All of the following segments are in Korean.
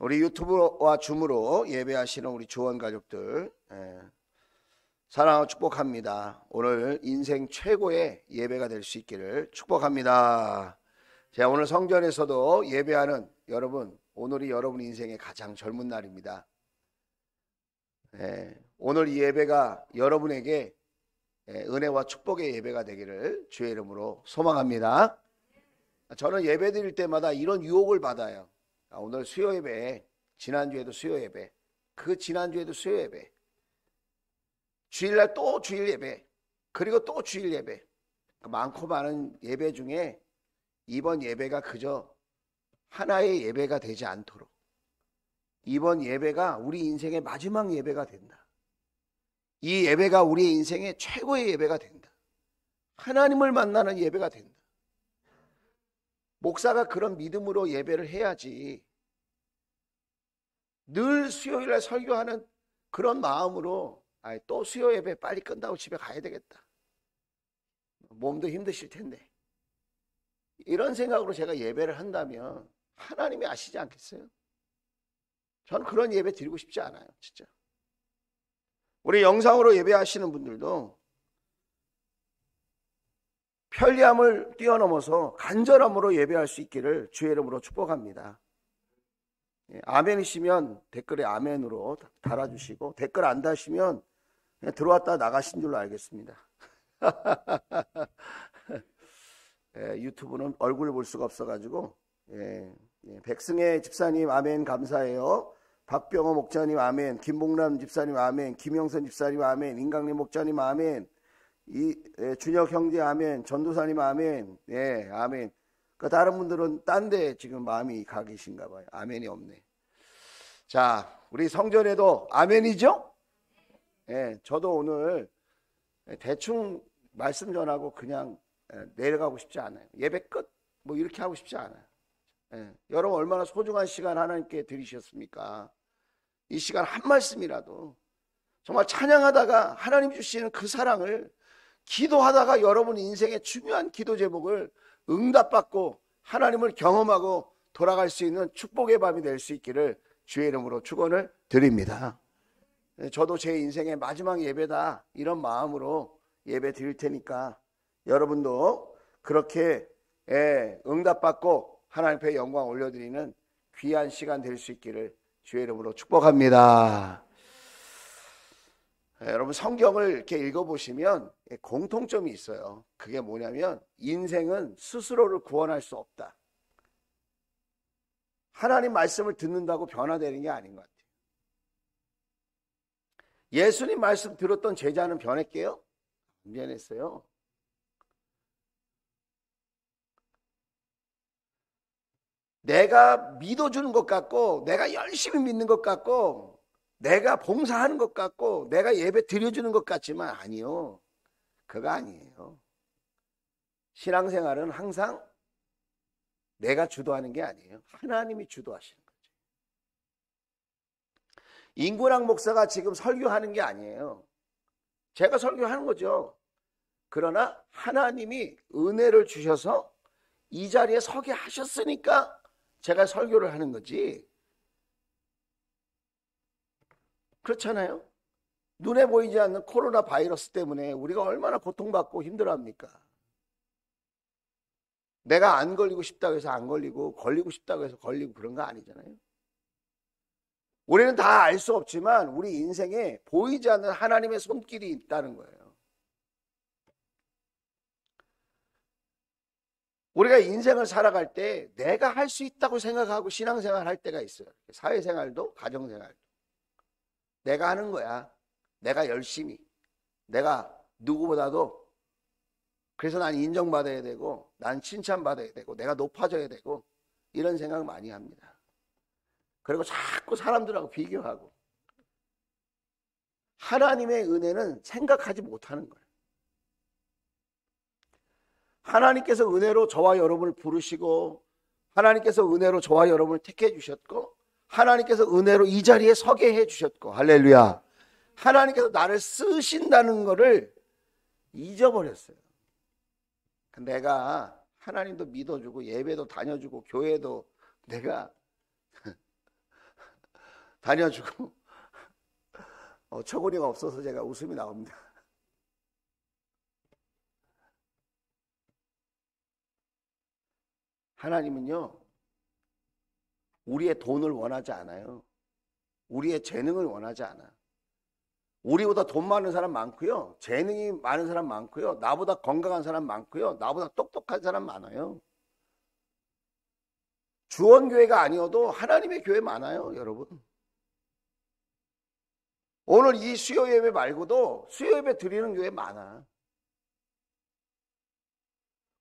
우리 유튜브와 줌으로 예배하시는 우리 조원 가족들 사랑하고 축복합니다. 오늘 인생 최고의 예배가 될 수 있기를 축복합니다. 제가 오늘 성전에서도 예배하는 여러분, 오늘이 여러분 인생의 가장 젊은 날입니다. 오늘 이 예배가 여러분에게 은혜와 축복의 예배가 되기를 주의 이름으로 소망합니다. 저는 예배 드릴 때마다 이런 유혹을 받아요. 오늘 수요 예배, 지난주에도 수요 예배, 그 지난주에도 수요 예배, 주일날 또 주일 예배, 그리고 또 주일 예배, 많고 많은 예배 중에 이번 예배가 그저 하나의 예배가 되지 않도록, 이번 예배가 우리 인생의 마지막 예배가 된다. 이 예배가 우리 인생의 최고의 예배가 된다. 하나님을 만나는 예배가 된다. 목사가 그런 믿음으로 예배를 해야지, 늘 수요일에 설교하는 그런 마음으로 또 수요 예배 빨리 끝나고 집에 가야 되겠다, 몸도 힘드실 텐데, 이런 생각으로 제가 예배를 한다면 하나님이 아시지 않겠어요? 저는 그런 예배 드리고 싶지 않아요. 진짜 우리 영상으로 예배하시는 분들도 편리함을 뛰어넘어서 간절함으로 예배할 수 있기를 주의 이름으로 축복합니다. 아멘이시면 댓글에 아멘으로 달아주시고, 댓글 안 다시면 그냥 들어왔다 나가신 줄로 알겠습니다. 유튜브는 얼굴을 볼 수가 없어가지고. 백승혜 집사님 아멘 감사해요. 박병호 목사님 아멘, 김봉남 집사님 아멘, 김영선 집사님 아멘, 임강림 목사님 아멘, 준혁 형제 아멘, 전도사님 아멘. 아멘. 다른 분들은 딴 데 지금 마음이 가 계신가 봐요. 아멘이 없네. 자, 우리 성전에도 아멘이죠? 저도 오늘 대충 말씀 전하고 그냥 내려가고 싶지 않아요. 예배 끝 뭐 이렇게 하고 싶지 않아요. 여러분 얼마나 소중한 시간 하나님께 드리셨습니까? 이 시간 한 말씀이라도 정말 찬양하다가 하나님 주시는 그 사랑을, 기도하다가 여러분 인생의 중요한 기도 제목을 응답받고 하나님을 경험하고 돌아갈 수 있는 축복의 밤이 될 수 있기를 주의 이름으로 축원을 드립니다. 저도 제 인생의 마지막 예배다, 이런 마음으로 예배 드릴 테니까 여러분도 그렇게 응답받고 하나님 앞에 영광 올려드리는 귀한 시간 될 수 있기를 주의 이름으로 축복합니다. 여러분 성경을 이렇게 읽어보시면 공통점이 있어요. 그게 뭐냐면 인생은 스스로를 구원할 수 없다. 하나님 말씀을 듣는다고 변화되는 게 아닌 것 같아요. 예수님 말씀 들었던 제자는 변했게요? 안 변했어요. 내가 믿어주는 것 같고, 내가 열심히 믿는 것 같고, 내가 봉사하는 것 같고, 내가 예배 드려주는 것 같지만 아니요, 그거 아니에요. 신앙생활은 항상 내가 주도하는 게 아니에요. 하나님이 주도하시는 거죠. 인구랑 목사가 지금 설교하는 게 아니에요. 제가 설교하는 거죠. 그러나 하나님이 은혜를 주셔서 이 자리에 서게 하셨으니까 제가 설교를 하는 거지. 그렇잖아요. 눈에 보이지 않는 코로나 바이러스 때문에 우리가 얼마나 고통받고 힘들어합니까? 내가 안 걸리고 싶다고 해서 안 걸리고, 걸리고 싶다고 해서 걸리고, 그런 거 아니잖아요. 우리는 다 알 수 없지만 우리 인생에 보이지 않는 하나님의 손길이 있다는 거예요. 우리가 인생을 살아갈 때 내가 할 수 있다고 생각하고 신앙생활 할 때가 있어요. 사회생활도 가정생활도 내가 하는 거야. 내가 열심히, 내가 누구보다도, 그래서 난 인정받아야 되고, 난 칭찬받아야 되고, 내가 높아져야 되고, 이런 생각 많이 합니다. 그리고 자꾸 사람들하고 비교하고. 하나님의 은혜는 생각하지 못하는 거예요. 하나님께서 은혜로 저와 여러분을 부르시고, 하나님께서 은혜로 저와 여러분을 택해 주셨고, 하나님께서 은혜로 이 자리에 서게 해 주셨고, 할렐루야. 하나님께서 나를 쓰신다는 것을 잊어버렸어요. 내가 하나님도 믿어주고 예배도 다녀주고 교회도 내가 다녀주고 처구니가 없어서 제가 웃음이 나옵니다. 하나님은요, 우리의 돈을 원하지 않아요. 우리의 재능을 원하지 않아. 우리보다 돈 많은 사람 많고요, 재능이 많은 사람 많고요, 나보다 건강한 사람 많고요, 나보다 똑똑한 사람 많아요. 주원교회가 아니어도 하나님의 교회 많아요, 여러분. 오늘 이 수요예배 말고도 수요예배 드리는 교회 많아.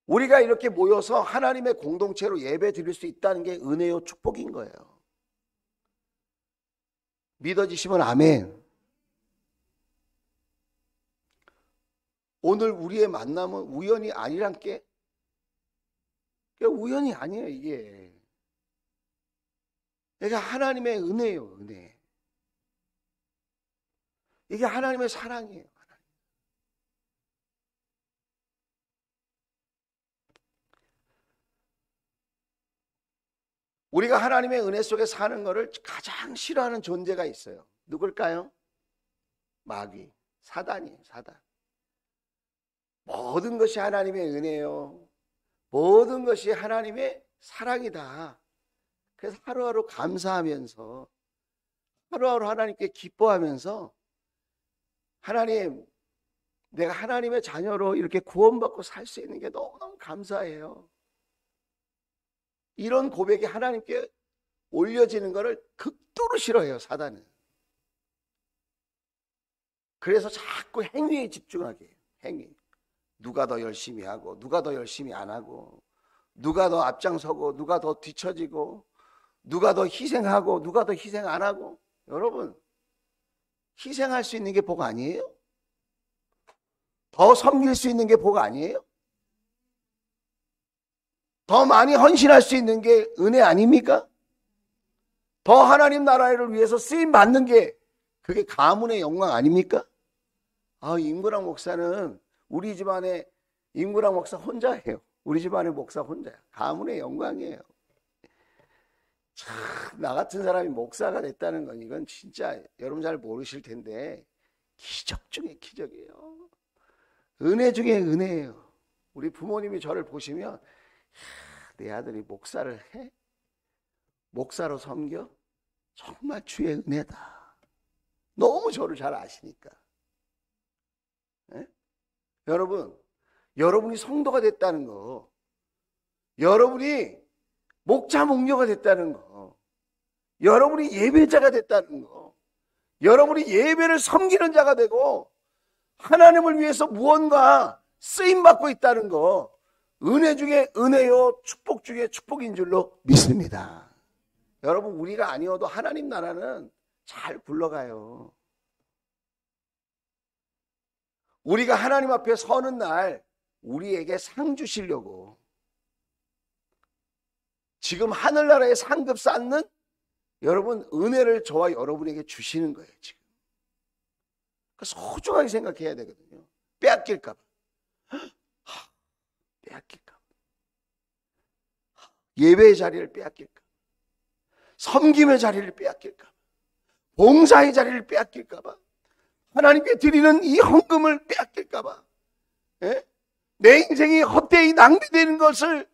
우리가 이렇게 모여서 하나님의 공동체로 예배 드릴 수 있다는 게 은혜요 축복인 거예요. 믿어지시면 아멘. 오늘 우리의 만남은 우연이 아니란 게 우연이 아니에요. 이게 하나님의 은혜예요. 은혜. 이게 하나님의 사랑이에요. 우리가 하나님의 은혜 속에 사는 것을 가장 싫어하는 존재가 있어요. 누굴까요? 마귀, 사단이에요. 사단. 모든 것이 하나님의 은혜요, 모든 것이 하나님의 사랑이다. 그래서 하루하루 감사하면서, 하루하루 하나님께 기뻐하면서, 하나님, 내가 하나님의 자녀로 이렇게 구원받고 살 수 있는 게 너무너무 감사해요. 이런 고백이 하나님께 올려지는 것을 극도로 싫어해요, 사단은. 그래서 자꾸 행위에 집중하게 해요. 행위. 누가 더 열심히 하고, 누가 더 열심히 안 하고, 누가 더 앞장서고, 누가 더 뒤처지고, 누가 더 희생하고, 누가 더 희생 안 하고. 여러분, 희생할 수 있는 게 복 아니에요? 더 섬길 수 있는 게 복 아니에요? 더 많이 헌신할 수 있는 게 은혜 아닙니까? 더 하나님 나라를 위해서 쓰임 받는 게 그게 가문의 영광 아닙니까? 임구랑 목사는 우리 집안에 임구랑 목사 혼자예요. 우리 집안의 목사 혼자야. 가문의 영광이에요. 참, 나 같은 사람이 목사가 됐다는 건 이건 진짜 여러분 잘 모르실 텐데 기적 중에 기적이에요. 은혜 중에 은혜예요. 우리 부모님이 저를 보시면 내 아들이 목사를 해? 목사로 섬겨? 정말 주의 은혜다. 너무 저를 잘 아시니까. 네? 여러분, 여러분이 성도가 됐다는 거, 여러분이 목자 목녀가 됐다는 거, 여러분이 예배자가 됐다는 거, 여러분이 예배를 섬기는 자가 되고 하나님을 위해서 무언가 쓰임받고 있다는 거, 은혜 중에 은혜요, 축복 중에 축복인 줄로 믿습니다. 여러분, 우리가 아니어도 하나님 나라는 잘 굴러가요. 우리가 하나님 앞에 서는 날 우리에게 상 주시려고 지금 하늘나라의 상급 쌓는 여러분 은혜를 저와 여러분에게 주시는 거예요. 지금 소중하게 생각해야 되거든요. 빼앗길까 봐. 빼앗길까 봐. 예배의 자리를 빼앗길까 봐. 섬김의 자리를 빼앗길까 봐. 봉사의 자리를 빼앗길까 봐. 하나님께 드리는 이 헌금을 빼앗길까 봐. 내 인생이 헛되이 낭비되는 것을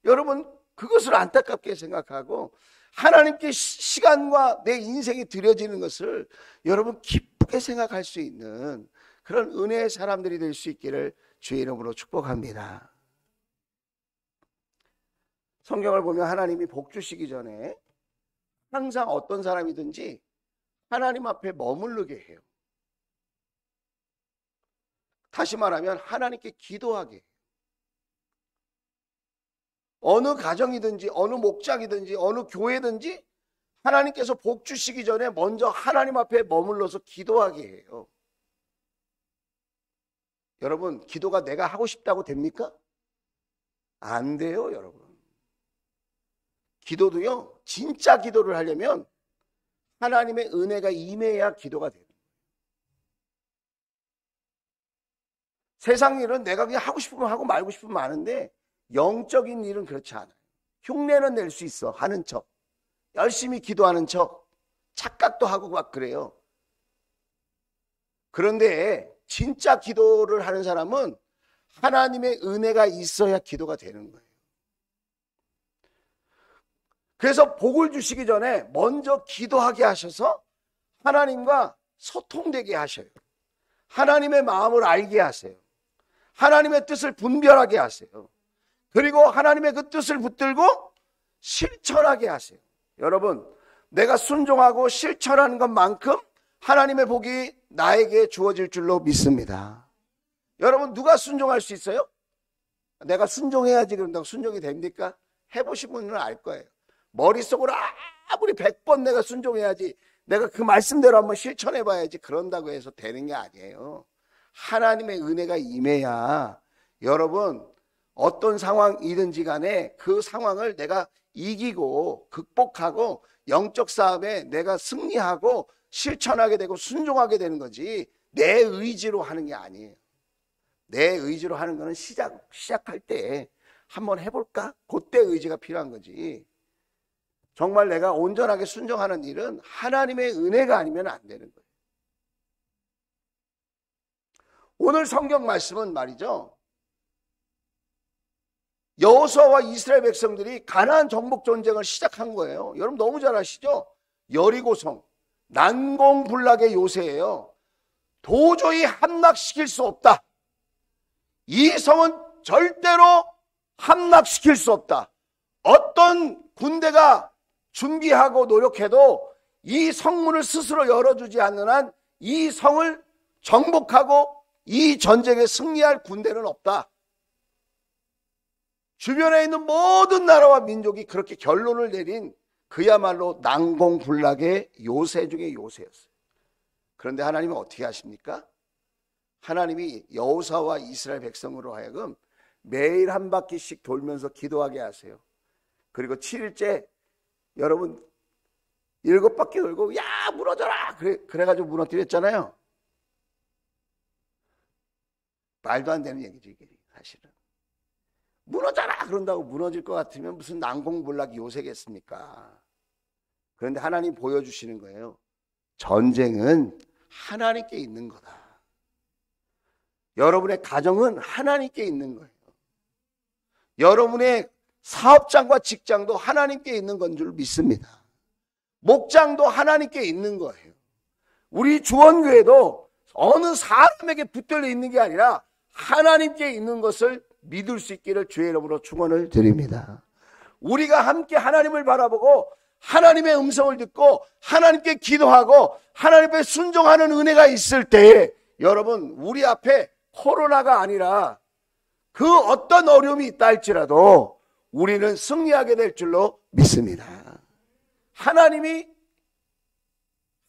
여러분 그것을 안타깝게 생각하고 하나님께 시간과 내 인생이 드려지는 것을 여러분 기쁘게 생각할 수 있는 그런 은혜의 사람들이 될 수 있기를 주의 이름으로 축복합니다. 성경을 보면 하나님이 복 주시기 전에 항상 어떤 사람이든지 하나님 앞에 머무르게 해요. 다시 말하면 하나님께 기도하게 해요. 어느 가정이든지 어느 목장이든지 어느 교회든지 하나님께서 복 주시기 전에 먼저 하나님 앞에 머물러서 기도하게 해요. 여러분, 기도가 내가 하고 싶다고 됩니까? 안 돼요, 여러분. 기도도요, 진짜 기도를 하려면 하나님의 은혜가 임해야 기도가 돼요. 세상 일은 내가 그냥 하고 싶으면 하고 말고 싶으면 하는데 영적인 일은 그렇지 않아요. 흉내는 낼 수 있어. 하는 척. 열심히 기도하는 척. 착각도 하고 막 그래요. 그런데 진짜 기도를 하는 사람은 하나님의 은혜가 있어야 기도가 되는 거예요. 그래서 복을 주시기 전에 먼저 기도하게 하셔서 하나님과 소통되게 하셔요. 하나님의 마음을 알게 하세요. 하나님의 뜻을 분별하게 하세요. 그리고 하나님의 그 뜻을 붙들고 실천하게 하세요. 여러분, 내가 순종하고 실천하는 것만큼 하나님의 복이 나에게 주어질 줄로 믿습니다. 여러분, 누가 순종할 수 있어요? 내가 순종해야지 그런다고 순종이 됩니까? 해보신 분은 알 거예요. 머릿속으로 아무리 100번 내가 순종해야지, 내가 그 말씀대로 한번 실천해봐야지 그런다고 해서 되는 게 아니에요. 하나님의 은혜가 임해야 여러분 어떤 상황이든지 간에 그 상황을 내가 이기고 극복하고 영적 싸움에 내가 승리하고 실천하게 되고 순종하게 되는 거지, 내 의지로 하는 게 아니에요. 내 의지로 하는 거는 시작할 때 한번 해볼까? 그때 의지가 필요한 거지. 정말 내가 온전하게 순종하는 일은 하나님의 은혜가 아니면 안 되는 거예요. 오늘 성경 말씀은 말이죠, 여호수아와 이스라엘 백성들이 가나안 정복 전쟁을 시작한 거예요. 여러분 너무 잘 아시죠? 여리고성, 난공불락의 요새예요. 도저히 함락시킬 수 없다. 이 성은 절대로 함락시킬 수 없다. 어떤 군대가 준비하고 노력해도 이 성문을 스스로 열어주지 않는 한 이 성을 정복하고 이 전쟁에 승리할 군대는 없다. 주변에 있는 모든 나라와 민족이 그렇게 결론을 내린 그야말로 난공불락의 요새 중에 요새였어요. 그런데 하나님은 어떻게 하십니까? 하나님이 여호수아와 이스라엘 백성으로 하여금 매일 한 바퀴씩 돌면서 기도하게 하세요. 그리고 7일째 여러분 7바퀴 돌고 야 무너져라 그래가지고 무너뜨렸잖아요. 말도 안 되는 얘기죠 이게 사실은. 무너져라 그런다고 무너질 것 같으면 무슨 난공불락 요새겠습니까? 그런데 하나님 보여주시는 거예요. 전쟁은 하나님께 있는 거다. 여러분의 가정은 하나님께 있는 거예요. 여러분의 사업장과 직장도 하나님께 있는 건 줄 믿습니다. 목장도 하나님께 있는 거예요. 우리 주원교회도 어느 사람에게 붙들려 있는 게 아니라 하나님께 있는 것을 믿을 수 있기를 주의 이름으로 축원을 드립니다. 우리가 함께 하나님을 바라보고 하나님의 음성을 듣고 하나님께 기도하고 하나님께 순종하는 은혜가 있을 때에 여러분 우리 앞에 코로나가 아니라 그 어떤 어려움이 있다 할지라도 우리는 승리하게 될 줄로 믿습니다. 하나님이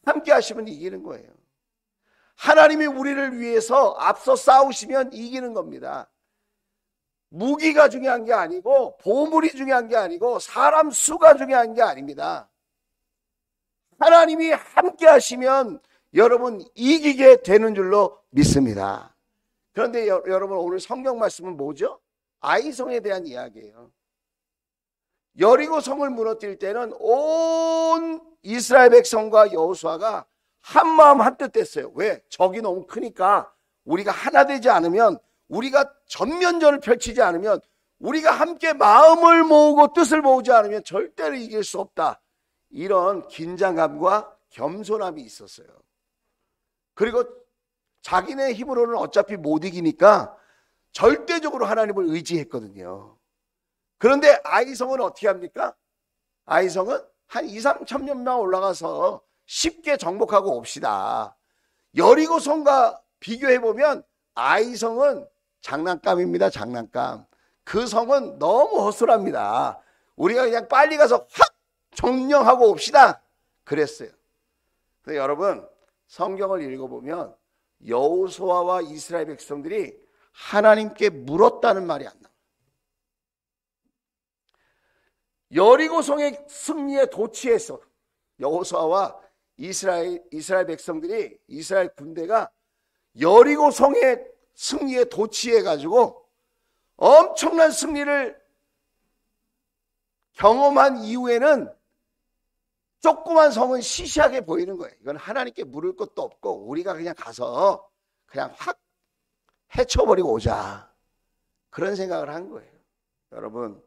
함께 하시면 이기는 거예요. 하나님이 우리를 위해서 앞서 싸우시면 이기는 겁니다. 무기가 중요한 게 아니고 보물이 중요한 게 아니고 사람 수가 중요한 게 아닙니다. 하나님이 함께 하시면 여러분 이기게 되는 줄로 믿습니다. 그런데 여러분 오늘 성경 말씀은 뭐죠? 아이성에 대한 이야기예요. 여리고 성을 무너뜨릴 때는 온 이스라엘 백성과 여호수아가 한마음 한뜻 됐어요. 왜? 적이 너무 크니까 우리가 하나 되지 않으면, 우리가 전면전을 펼치지 않으면, 우리가 함께 마음을 모으고 뜻을 모으지 않으면 절대로 이길 수 없다. 이런 긴장감과 겸손함이 있었어요. 그리고 자기네 힘으로는 어차피 못 이기니까 절대적으로 하나님을 의지했거든요. 그런데 아이성은 어떻게 합니까? 아이성은 한 2, 3천 명 올라가서 쉽게 정복하고 옵시다. 여리고성과 비교해보면 아이성은 장난감입니다. 장난감. 그 성은 너무 허술합니다. 우리가 그냥 빨리 가서 확 점령하고 옵시다. 그랬어요. 근데 여러분 성경을 읽어보면 여호수아와 이스라엘 백성들이 하나님께 물었다는 말이 안 나와요. 여리고성의 승리에 도취해서 여호수아와 이스라엘 백성들이, 이스라엘 군대가 여리고성의 승리에 도취해가지고 엄청난 승리를 경험한 이후에는 조그만 성은 시시하게 보이는 거예요. 이건 하나님께 물을 것도 없고 우리가 그냥 가서 그냥 확 해쳐버리고 오자. 그런 생각을 한 거예요. 여러분,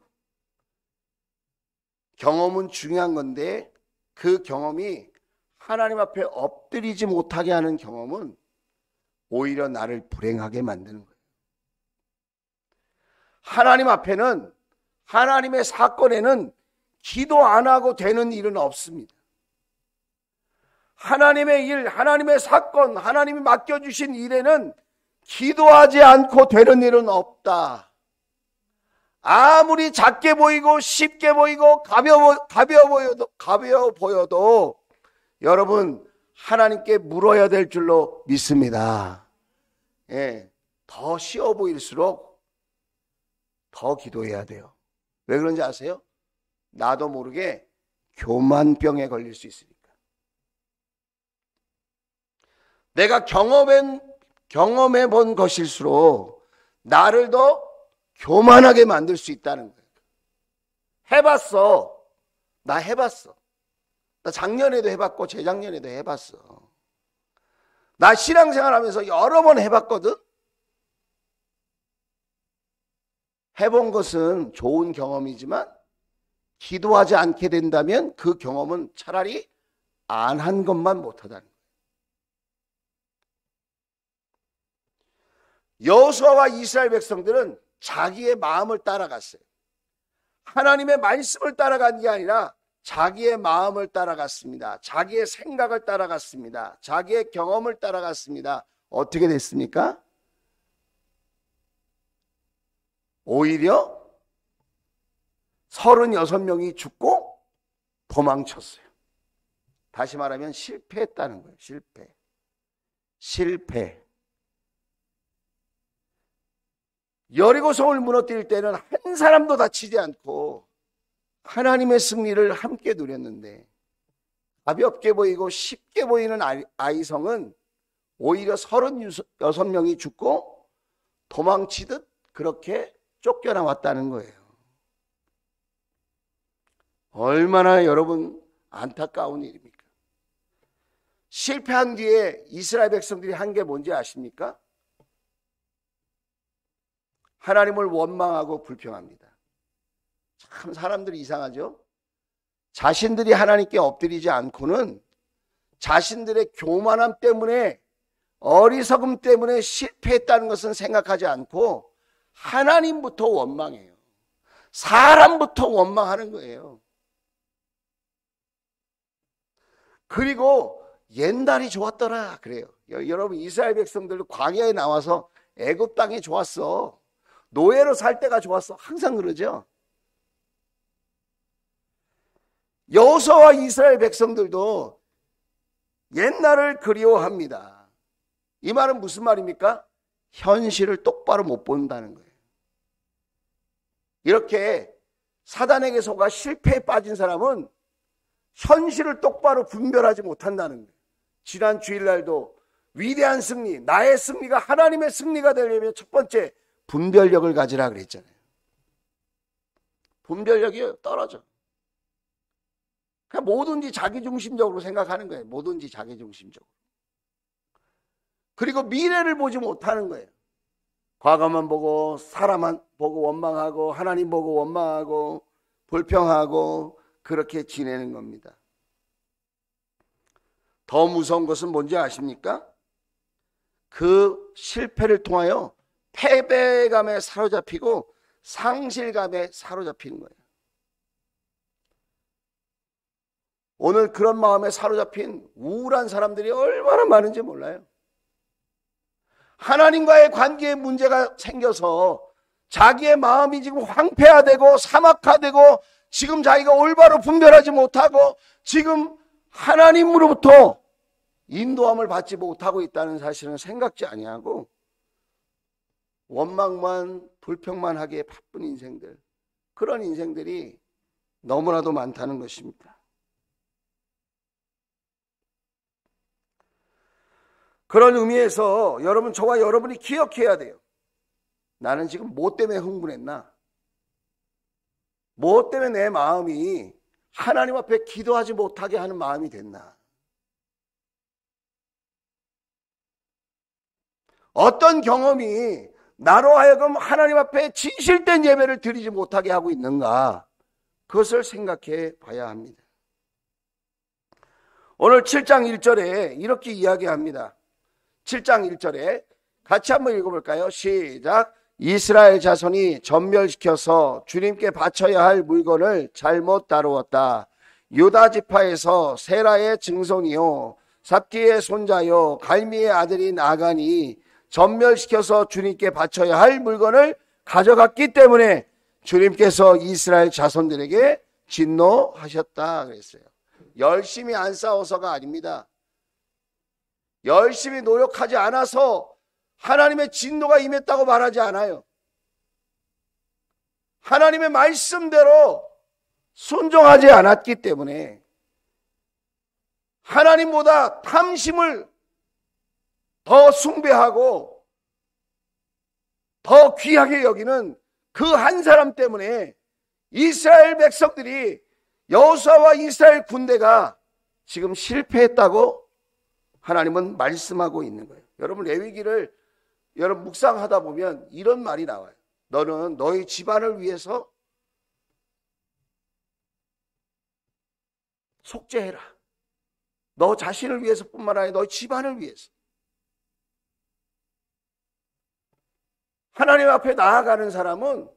경험은 중요한 건데 그 경험이 하나님 앞에 엎드리지 못하게 하는 경험은 오히려 나를 불행하게 만드는 거예요. 하나님 앞에는, 하나님의 사건에는 기도 안 하고 되는 일은 없습니다. 하나님의 일, 하나님의 사건, 하나님이 맡겨주신 일에는 기도하지 않고 되는 일은 없다. 아무리 작게 보이고 쉽게 보이고 가벼워 보여도 여러분 하나님께 물어야 될 줄로 믿습니다. 예, 더 쉬워 보일수록 더 기도해야 돼요. 왜 그런지 아세요? 나도 모르게 교만병에 걸릴 수 있으니까. 내가 경험해 본 것일수록 나를 더 교만하게 만들 수 있다는 거예요. 해봤어. 나 해봤어. 나 작년에도 해봤고 재작년에도 해봤어. 나 신앙생활 하면서 여러 번 해봤거든. 해본 것은 좋은 경험이지만 기도하지 않게 된다면 그 경험은 차라리 안 한 것만 못하다는 거예요. 여호수아와 이스라엘 백성들은 자기의 마음을 따라갔어요. 하나님의 말씀을 따라간 게 아니라 자기의 마음을 따라갔습니다. 자기의 생각을 따라갔습니다. 자기의 경험을 따라갔습니다. 어떻게 됐습니까? 오히려 36명이 죽고 도망쳤어요. 다시 말하면 실패했다는 거예요. 실패. 여리고성을 무너뜨릴 때는 한 사람도 다치지 않고 하나님의 승리를 함께 누렸는데 가볍게 보이고 쉽게 보이는 아이성은 오히려 36명이 죽고 도망치듯 그렇게 쫓겨나왔다는 거예요. 얼마나 여러분 안타까운 일입니까? 실패한 뒤에 이스라엘 백성들이 한 게 뭔지 아십니까? 하나님을 원망하고 불평합니다. 참 사람들이 이상하죠? 자신들이 하나님께 엎드리지 않고는 자신들의 교만함 때문에, 어리석음 때문에 실패했다는 것은 생각하지 않고 하나님부터 원망해요. 사람부터 원망하는 거예요. 그리고 옛날이 좋았더라 그래요. 여러분 이스라엘 백성들도 광야에 나와서 애굽 땅이 좋았어. 노예로 살 때가 좋았어. 항상 그러죠. 여호수아와 이스라엘 백성들도 옛날을 그리워합니다. 이 말은 무슨 말입니까? 현실을 똑바로 못 본다는 거예요. 이렇게 사단에게 속아 실패에 빠진 사람은 현실을 똑바로 분별하지 못한다는 거예요. 지난 주일날도 위대한 승리, 나의 승리가 하나님의 승리가 되려면 첫 번째 분별력을 가지라 그랬잖아요. 분별력이 떨어져. 그냥 뭐든지 자기중심적으로 생각하는 거예요. 뭐든지 자기중심적으로. 그리고 미래를 보지 못하는 거예요. 과거만 보고 사람만 보고 원망하고 하나님 보고 원망하고 불평하고 그렇게 지내는 겁니다. 더 무서운 것은 뭔지 아십니까? 그 실패를 통하여 패배감에 사로잡히고 상실감에 사로잡히는 거예요. 오늘 그런 마음에 사로잡힌 우울한 사람들이 얼마나 많은지 몰라요. 하나님과의 관계에 문제가 생겨서 자기의 마음이 지금 황폐화되고 사막화되고 지금 자기가 올바로 분별하지 못하고 지금 하나님으로부터 인도함을 받지 못하고 있다는 사실은 생각지 아니하고 원망만 불평만 하기에 바쁜 인생들, 그런 인생들이 너무나도 많다는 것입니다. 그런 의미에서 여러분, 저와 여러분이 기억해야 돼요. 나는 지금 뭐 때문에 흥분했나? 뭐 때문에 내 마음이 하나님 앞에 기도하지 못하게 하는 마음이 됐나? 어떤 경험이 나로 하여금 하나님 앞에 진실된 예배를 드리지 못하게 하고 있는가? 그것을 생각해 봐야 합니다. 오늘 7장 1절에 이렇게 이야기합니다. 7장 1절에 같이 한번 읽어볼까요? 시작. 이스라엘 자손이 전멸시켜서 주님께 바쳐야 할 물건을 잘못 다루었다. 유다 지파에서 세라의 증손이요 삽디의 손자요 갈미의 아들인 아간이 전멸시켜서 주님께 바쳐야 할 물건을 가져갔기 때문에 주님께서 이스라엘 자손들에게 진노하셨다 그랬어요. 열심히 안 싸워서가 아닙니다. 열심히 노력하지 않아서 하나님의 진노가 임했다고 말하지 않아요. 하나님의 말씀대로 순종하지 않았기 때문에 하나님보다 탐심을 더 숭배하고 더 귀하게 여기는 그 한 사람 때문에 이스라엘 백성들이 여호수아와 이스라엘 군대가 지금 실패했다고 하나님은 말씀하고 있는 거예요. 여러분 레위기를 여러분 묵상하다 보면 이런 말이 나와요. 너는 너희 집안을 위해서 속죄해라. 너 자신을 위해서뿐만 아니라 너희 집안을 위해서. 하나님 앞에 나아가는 사람은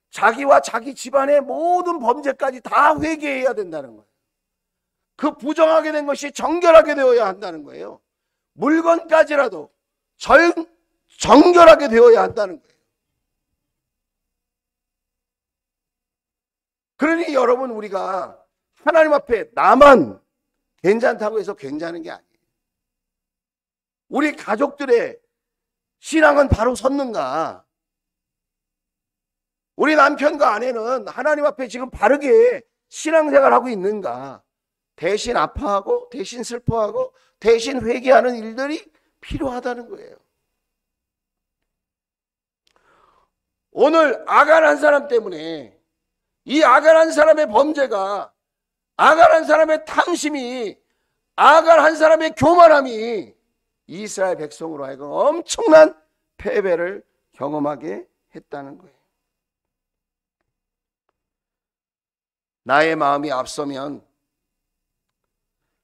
자기와 자기 집안의 모든 범죄까지 다 회개해야 된다는 거예요. 그 부정하게 된 것이 정결하게 되어야 한다는 거예요. 물건까지라도 정결하게 되어야 한다는 거예요. 그러니 여러분 우리가 하나님 앞에 나만 괜찮다고 해서 괜찮은 게 아니에요. 우리 가족들의 신앙은 바로 섰는가? 우리 남편과 아내는 하나님 앞에 지금 바르게 신앙생활하고 있는가? 대신 아파하고 대신 슬퍼하고 대신 회개하는 일들이 필요하다는 거예요. 오늘 아간한 사람 때문에 이 아간한 사람의 범죄가 아간한 사람의 탐심이 아간한 사람의 교만함이 이스라엘 백성으로 하여금 엄청난 패배를 경험하게 했다는 거예요. 나의 마음이 앞서면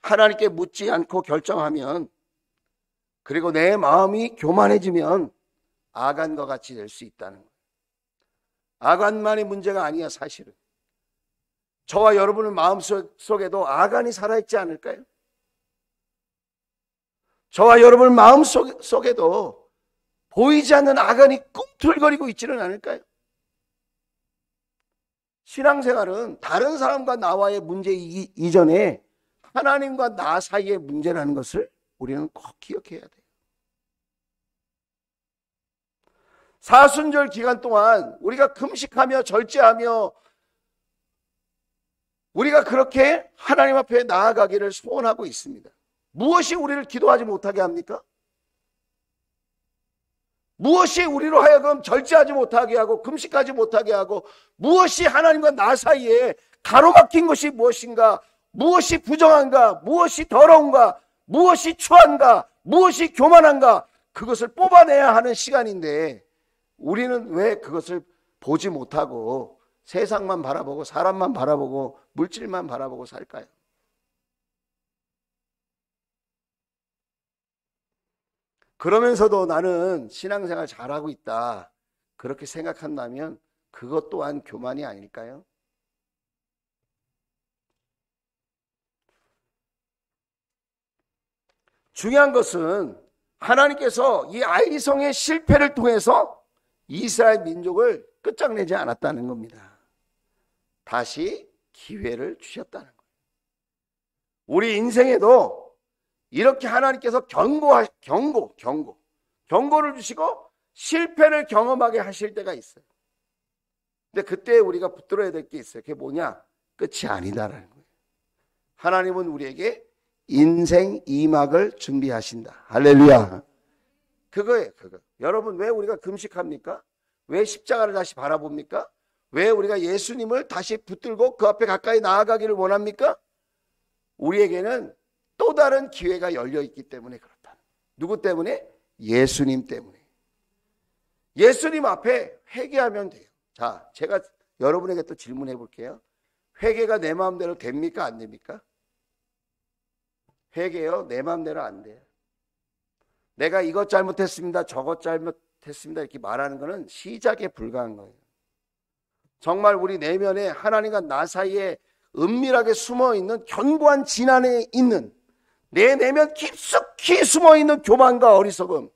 하나님께 묻지 않고 결정하면 그리고 내 마음이 교만해지면 아간과 같이 될 수 있다는 거예요. 아간만의 문제가 아니야 사실은. 저와 여러분의 마음속에도 아간이 살아있지 않을까요? 저와 여러분 마음속에도 보이지 않는 아간이 꿈틀거리고 있지는 않을까요? 신앙생활은 다른 사람과 나와의 문제 이전에 하나님과 나 사이의 문제라는 것을 우리는 꼭 기억해야 돼요. 사순절 기간 동안 우리가 금식하며 절제하며 우리가 그렇게 하나님 앞에 나아가기를 소원하고 있습니다. 무엇이 우리를 기도하지 못하게 합니까? 무엇이 우리로 하여금 절제하지 못하게 하고 금식하지 못하게 하고 무엇이 하나님과 나 사이에 가로막힌 것이 무엇인가? 무엇이 부정한가? 무엇이 더러운가? 무엇이 추한가? 무엇이 교만한가? 그것을 뽑아내야 하는 시간인데 우리는 왜 그것을 보지 못하고 세상만 바라보고 사람만 바라보고 물질만 바라보고 살까요? 그러면서도 나는 신앙생활 잘하고 있다 그렇게 생각한다면 그것 또한 교만이 아닐까요? 중요한 것은 하나님께서 이 아이성의 실패를 통해서 이스라엘 민족을 끝장내지 않았다는 겁니다. 다시 기회를 주셨다는 거예요. 우리 인생에도 이렇게 하나님께서 경고를 주시고 실패를 경험하게 하실 때가 있어요. 근데 그때 우리가 붙들어야 될 게 있어요. 그게 뭐냐? 끝이 아니다라는 거예요. 하나님은 우리에게 인생 2막을 준비하신다. 할렐루야. 그거예요, 그거. 여러분 왜 우리가 금식합니까? 왜 십자가를 다시 바라봅니까? 왜 우리가 예수님을 다시 붙들고 그 앞에 가까이 나아가기를 원합니까? 우리에게는 또 다른 기회가 열려 있기 때문에 그렇다. 누구 때문에? 예수님 때문에. 예수님 앞에 회개하면 돼요. 자, 제가 여러분에게 또 질문해 볼게요. 회개가 내 마음대로 됩니까? 안 됩니까? 회개요, 내 마음대로 안 돼요. 내가 이것 잘못했습니다, 저것 잘못했습니다 이렇게 말하는 것은 시작에 불과한 거예요. 정말 우리 내면에 하나님과 나 사이에 은밀하게 숨어있는 견고한 진안에 있는 내 내면 깊숙이 숨어있는 교만과 어리석음,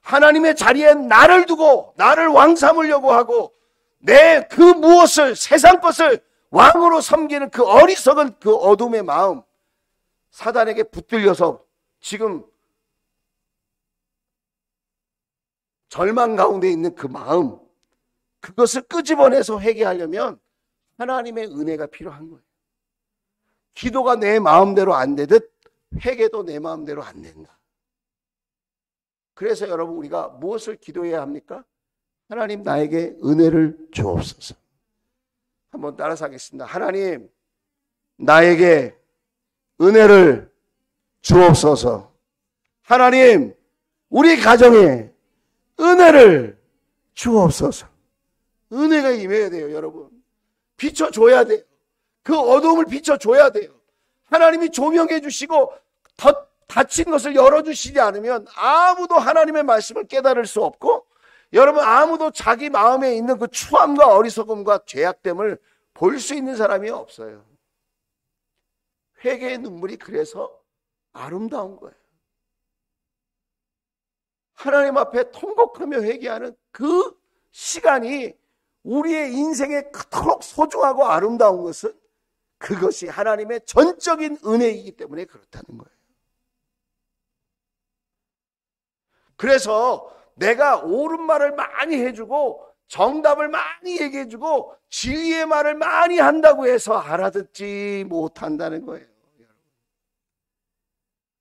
하나님의 자리에 나를 두고 나를 왕 삼으려고 하고 내 그 무엇을, 세상 것을 왕으로 섬기는 그 어리석은 그 어둠의 마음, 사단에게 붙들려서 지금 절망 가운데 있는 그 마음, 그것을 끄집어내서 회개하려면 하나님의 은혜가 필요한 거예요. 기도가 내 마음대로 안 되듯 회개도 내 마음대로 안 된다. 그래서 여러분, 우리가 무엇을 기도해야 합니까? 하나님, 나에게 은혜를 주옵소서. 한번 따라서 하겠습니다. 하나님, 나에게 은혜를 주옵소서. 하나님, 우리 가정에 은혜를 주옵소서. 은혜가 임해야 돼요, 여러분. 비춰줘야 돼요. 그 어두움을 비춰줘야 돼요. 하나님이 조명해 주시고 닫힌 것을 열어주시지 않으면 아무도 하나님의 말씀을 깨달을 수 없고, 여러분, 아무도 자기 마음에 있는 그 추함과 어리석음과 죄악됨을 볼 수 있는 사람이 없어요. 회개의 눈물이 그래서 아름다운 거예요. 하나님 앞에 통곡하며 회개하는 그 시간이 우리의 인생에 그토록 소중하고 아름다운 것은 그것이 하나님의 전적인 은혜이기 때문에 그렇다는 거예요. 그래서 내가 옳은 말을 많이 해주고 정답을 많이 얘기해주고 진리의 말을 많이 한다고 해서 알아듣지 못한다는 거예요.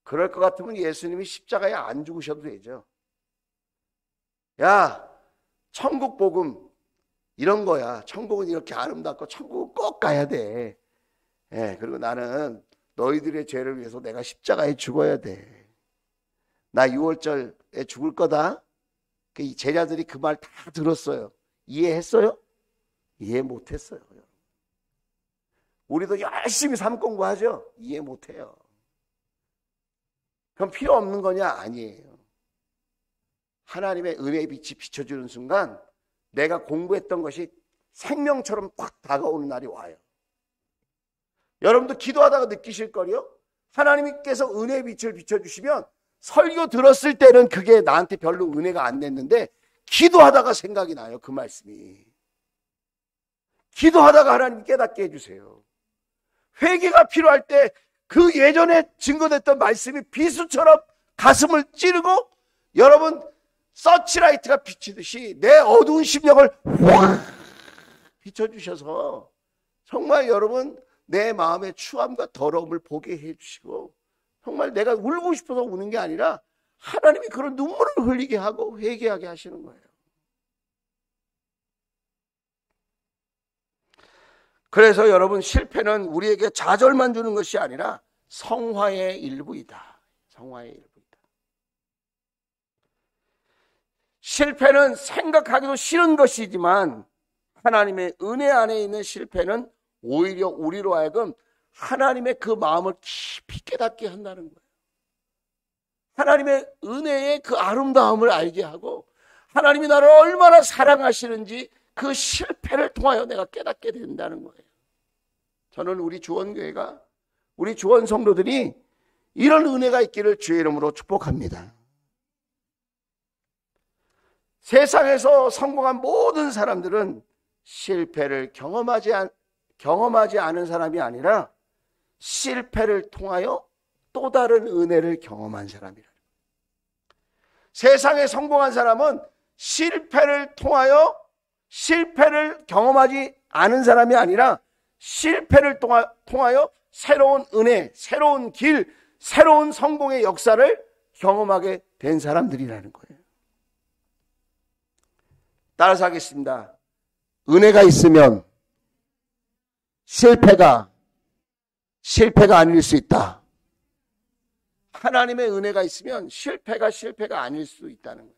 그럴 것 같으면 예수님이 십자가에 안 죽으셔도 되죠. 야, 천국 복음 이런 거야. 천국은 이렇게 아름답고 천국은 꼭 가야 돼. 예, 그리고 나는 너희들의 죄를 위해서 내가 십자가에 죽어야 돼. 나 6월절에 죽을 거다. 이 제자들이 그 말 다 들었어요. 이해했어요? 이해 못했어요. 우리도 열심히 삶 공부하죠? 이해 못해요. 그럼 필요 없는 거냐? 아니에요. 하나님의 은혜의 빛이 비춰주는 순간 내가 공부했던 것이 생명처럼 확 다가오는 날이 와요. 여러분도 기도하다가 느끼실 거요. 하나님께서 은혜의 빛을 비춰주시면 설교 들었을 때는 그게 나한테 별로 은혜가 안 됐는데 기도하다가 생각이 나요. 그 말씀이. 기도하다가 하나님 깨닫게 해주세요. 회개가 필요할 때 그 예전에 증거됐던 말씀이 비수처럼 가슴을 찌르고 여러분 서치라이트가 비치듯이 내 어두운 심령을 확 비춰주셔서 정말 여러분 내 마음의 추함과 더러움을 보게 해주시고 정말 내가 울고 싶어서 우는 게 아니라 하나님이 그런 눈물을 흘리게 하고 회개하게 하시는 거예요. 그래서 여러분, 실패는 우리에게 좌절만 주는 것이 아니라 성화의 일부이다. 성화의 일부이다. 실패는 생각하기도 싫은 것이지만 하나님의 은혜 안에 있는 실패는 오히려 우리로 하여금 하나님의 그 마음을 깊이 깨닫게 한다는 거예요. 하나님의 은혜의 그 아름다움을 알게 하고 하나님이 나를 얼마나 사랑하시는지 그 실패를 통하여 내가 깨닫게 된다는 거예요. 저는 우리 주원교회가, 우리 주원 성도들이 이런 은혜가 있기를 주의 이름으로 축복합니다. 세상에서 성공한 모든 사람들은 실패를 경험하지 않은 사람이 아니라 실패를 통하여 또 다른 은혜를 경험한 사람이라. 세상에 성공한 사람은 실패를 통하여 실패를 경험하지 않은 사람이 아니라 실패를 통하여 새로운 은혜, 새로운 길, 새로운 성공의 역사를 경험하게 된 사람들이라는 거예요. 따라서 하겠습니다. 은혜가 있으면 실패가 아닐 수 있다. 하나님의 은혜가 있으면 실패가 아닐 수 있다는 거예요.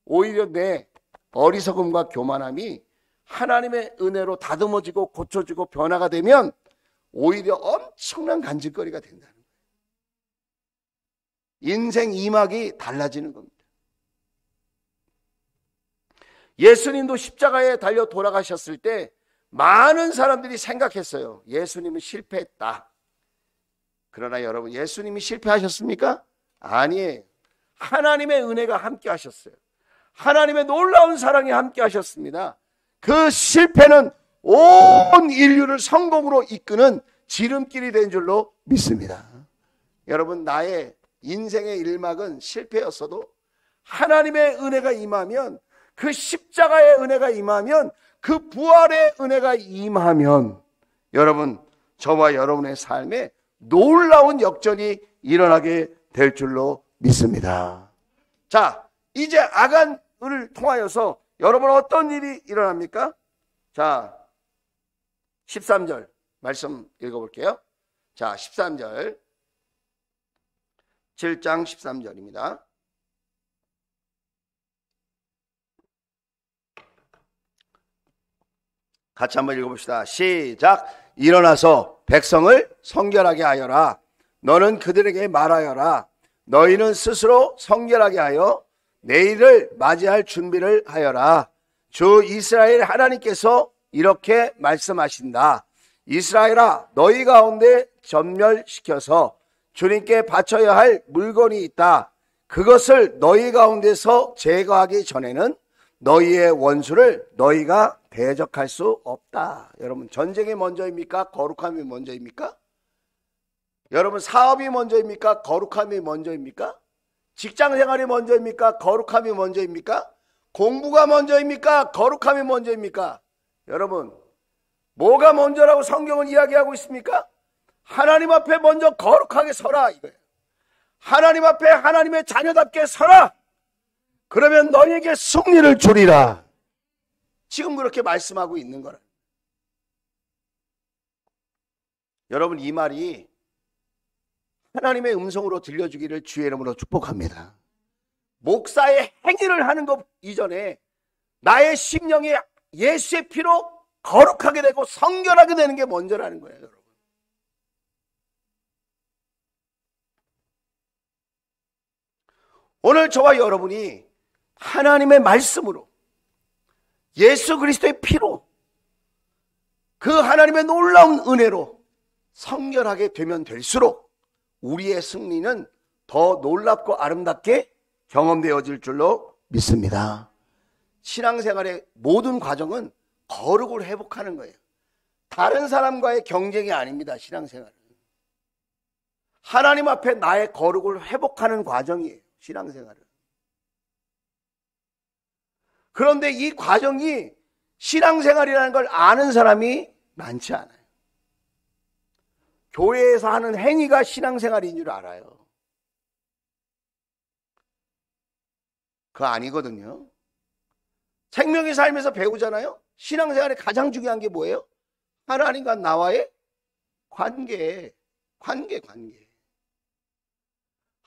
오히려 내 어리석음과 교만함이 하나님의 은혜로 다듬어지고 고쳐지고 변화가 되면 오히려 엄청난 간질거리가 된다는 거예요. 인생 이막이 달라지는 겁니다. 예수님도 십자가에 달려 돌아가셨을 때 많은 사람들이 생각했어요. 예수님은 실패했다. 그러나 여러분, 예수님이 실패하셨습니까? 아니에요. 하나님의 은혜가 함께 하셨어요. 하나님의 놀라운 사랑이 함께 하셨습니다. 그 실패는 온 인류를 성공으로 이끄는 지름길이 된 줄로 믿습니다. 여러분, 나의 인생의 일막은 실패였어도 하나님의 은혜가 임하면, 그 십자가의 은혜가 임하면, 그 부활의 은혜가 임하면 여러분, 저와 여러분의 삶에 놀라운 역전이 일어나게 될 줄로 믿습니다. 자, 이제 아간을 통하여서 여러분 어떤 일이 일어납니까? 자, 13절 말씀 읽어볼게요. 자, 13절, 7장 13절입니다. 같이 한번 읽어봅시다. 시작. 일어나서 백성을 성결하게 하여라. 너는 그들에게 말하여라. 너희는 스스로 성결하게 하여 내일을 맞이할 준비를 하여라. 주 이스라엘 하나님께서 이렇게 말씀하신다. 이스라엘아, 너희 가운데 전멸시켜서 주님께 바쳐야 할 물건이 있다. 그것을 너희 가운데서 제거하기 전에는 너희의 원수를 너희가 대적할 수 없다. 여러분, 전쟁이 먼저입니까? 거룩함이 먼저입니까? 여러분, 사업이 먼저입니까? 거룩함이 먼저입니까? 직장생활이 먼저입니까? 거룩함이 먼저입니까? 공부가 먼저입니까? 거룩함이 먼저입니까? 여러분, 뭐가 먼저라고 성경은 이야기하고 있습니까? 하나님 앞에 먼저 거룩하게 서라, 이거예요. 하나님 앞에 하나님의 자녀답게 서라. 그러면 너희에게 승리를 주리라. 지금 그렇게 말씀하고 있는 거라. 여러분, 이 말이 하나님의 음성으로 들려주기를 주의 이름으로 축복합니다. 목사의 행위를 하는 것 이전에 나의 심령이 예수의 피로 거룩하게 되고 성결하게 되는 게 먼저라는 거예요, 여러분. 오늘 저와 여러분이 하나님의 말씀으로, 예수 그리스도의 피로, 그 하나님의 놀라운 은혜로 성결하게 되면 될수록 우리의 승리는 더 놀랍고 아름답게 경험되어질 줄로 믿습니다. 신앙생활의 모든 과정은 거룩을 회복하는 거예요. 다른 사람과의 경쟁이 아닙니다. 신앙생활은 하나님 앞에 나의 거룩을 회복하는 과정이에요. 신앙생활은. 그런데 이 과정이 신앙생활이라는 걸 아는 사람이 많지 않아요. 교회에서 하는 행위가 신앙생활인 줄 알아요. 그거 아니거든요. 생명의 삶에서 배우잖아요. 신앙생활에 가장 중요한 게 뭐예요? 하나님과 나와의 관계.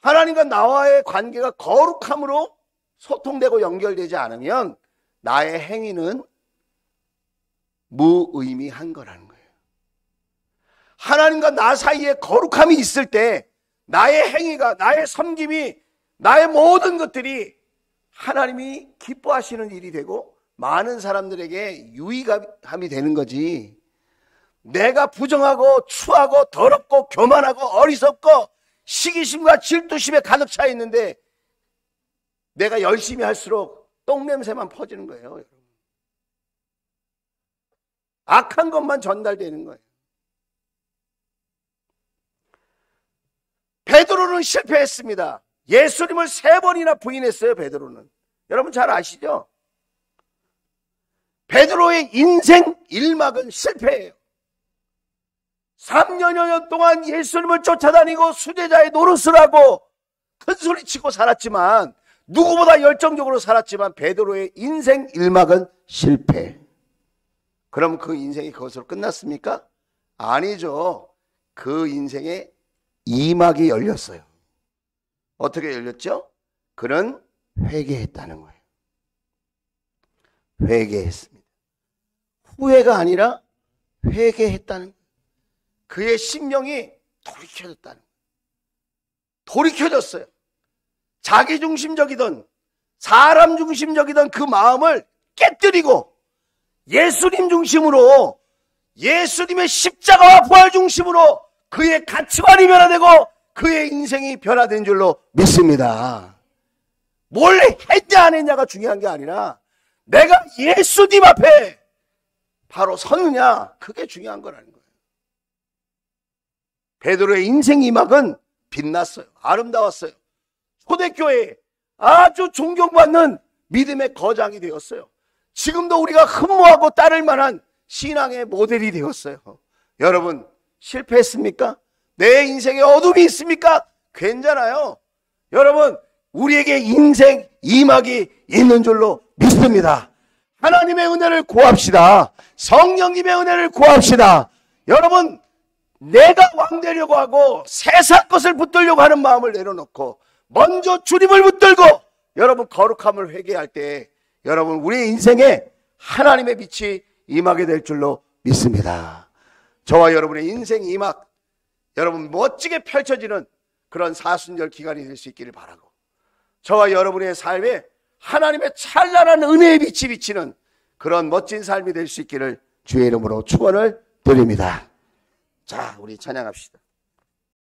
하나님과 나와의 관계가 거룩함으로 소통되고 연결되지 않으면 나의 행위는 무의미한 거라는 거예요. 하나님과 나 사이에 거룩함이 있을 때 나의 행위가, 나의 섬김이, 나의 모든 것들이 하나님이 기뻐하시는 일이 되고 많은 사람들에게 유익함이 되는 거지. 내가 부정하고 추하고 더럽고 교만하고 어리석고 시기심과 질투심에 가득 차 있는데 내가 열심히 할수록 똥냄새만 퍼지는 거예요, 여러분. 악한 것만 전달되는 거예요. 베드로는 실패했습니다. 예수님을 3번이나 부인했어요, 베드로는. 여러분 잘 아시죠? 베드로의 인생 일막은 실패예요. 3년여 년 동안 예수님을 쫓아다니고 수제자의 노릇을 하고 큰 소리치고 살았지만, 누구보다 열정적으로 살았지만 베드로의 인생 일막은 실패. 그럼 그 인생이 그것으로 끝났습니까? 아니죠. 그 인생의 2막이 열렸어요. 어떻게 열렸죠? 그는 회개했다는 거예요. 회개했습니다. 후회가 아니라 회개했다는 거예요. 그의 심령이 돌이켜졌다는 거예요. 돌이켜졌어요. 자기중심적이던 사람 중심적이던 그 마음을 깨뜨리고 예수님 중심으로, 예수님의 십자가와 부활 중심으로 그의 가치관이 변화되고 그의 인생이 변화된 줄로 믿습니다. 뭘 했냐 안 했냐가 중요한 게 아니라 내가 예수님 앞에 바로 서느냐, 그게 중요한 거라는 거예요. 베드로의 인생 2막은 빛났어요. 아름다웠어요. 초대교회에 아주 존경받는 믿음의 거장이 되었어요. 지금도 우리가 흠모하고 따를 만한 신앙의 모델이 되었어요. 여러분, 실패했습니까? 내 인생에 어둠이 있습니까? 괜찮아요. 여러분, 우리에게 인생 2막이 있는 줄로 믿습니다. 하나님의 은혜를 구합시다. 성령님의 은혜를 구합시다. 여러분, 내가 왕되려고 하고 세상 것을 붙들려고 하는 마음을 내려놓고 먼저 주님을 붙들고 여러분 거룩함을 회개할 때 여러분 우리의 인생에 하나님의 빛이 임하게 될 줄로 믿습니다. 저와 여러분의 인생 2막 여러분 멋지게 펼쳐지는 그런 사순절 기간이 될 수 있기를 바라고, 저와 여러분의 삶에 하나님의 찬란한 은혜의 빛이 비치는 그런 멋진 삶이 될 수 있기를 주의 이름으로 축원을 드립니다. 자, 우리 찬양합시다.